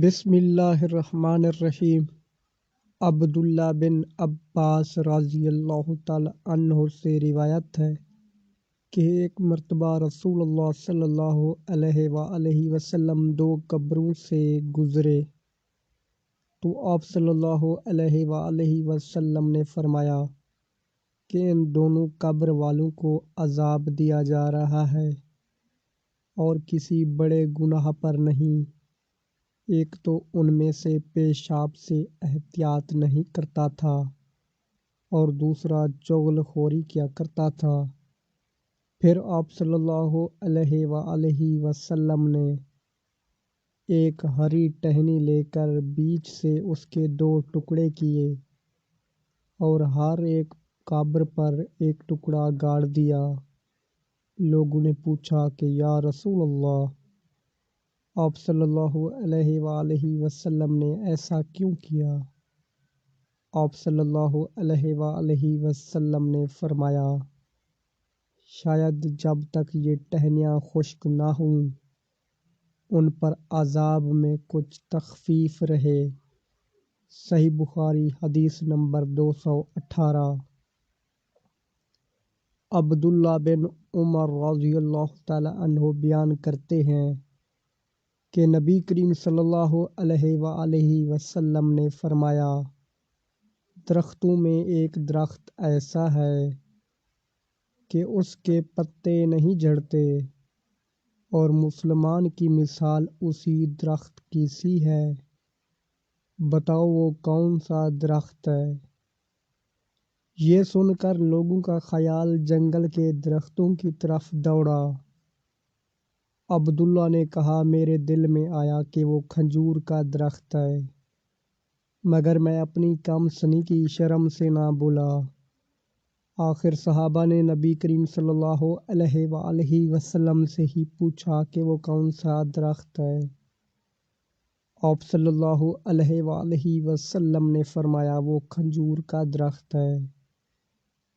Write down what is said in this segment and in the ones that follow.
بسم اللہ الرحمن الرحیم۔ عبداللہ بن عباس رضی اللہ تعالی عنہ سے روایت ہے کہ ایک مرتبہ رسول اللہ صلی اللہ علیہ وآلہ وسلم دو قبروں سے گزرے تو آپ صلی اللہ علیہ وآلہ وسلم نے فرمایا کہ ان دونوں قبر والوں کو عذاب دیا جا رہا ہے اور کسی بڑے گناہ پر نہیں۔ ایک تو ان میں سے پیشاب سے احتیاط نہیں کرتا تھا اور دوسرا چغل خوری کیا کرتا تھا۔ پھر آپ صلی اللہ علیہ وآلہ وسلم نے ایک ہری ٹہنی لے کر بیچ سے اس کے دو ٹکڑے کیے اور ہر ایک قبر پر ایک ٹکڑا گاڑ دیا۔ لوگوں نے پوچھا کہ یا رسول اللہ، آپ صلی اللہ علیہ وآلہ وسلم نے ایسا کیوں کیا؟ آپ صلی اللہ علیہ وآلہ وسلم نے فرمایا، شاید جب تک یہ ٹہنیاں خشک نہ ہوں ان پر عذاب میں کچھ تخفیف رہے۔ صحیح بخاری حدیث نمبر 218۔ عبداللہ بن عمر رضی اللہ تعالی عنہ بیان کرتے ہیں کہ نبی کریم صلی اللہ علیہ وآلہ وسلم نے فرمایا، درختوں میں ایک درخت ایسا ہے کہ اس کے پتے نہیں جھڑتے اور مسلمان کی مثال اسی درخت کی سی ہے۔ بتاؤ وہ کون سا درخت ہے؟ یہ سن کر لوگوں کا خیال جنگل کے درختوں کی طرف دوڑا۔ عبداللہ نے کہا، میرے دل میں آیا کہ وہ کھجور کا درخت ہے، مگر میں اپنی کم سنی کی شرم سے نہ بولا۔ آخر صحابہ نے نبی کریم صلی اللہ علیہ وآلہ وسلم سے ہی پوچھا کہ وہ کون سا درخت ہے۔ آپ صلی اللہ علیہ وآلہ وسلم نے فرمایا، وہ کھجور کا درخت ہے۔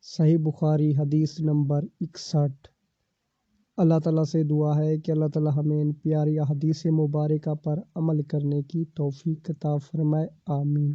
صحیح بخاری حدیث نمبر 61۔ اللہ تعالیٰ سے دعا ہے کہ اللہ تعالیٰ ہمیں ان پیاری احادیث مبارکہ پر عمل کرنے کی توفیق عطا فرمائے، آمین۔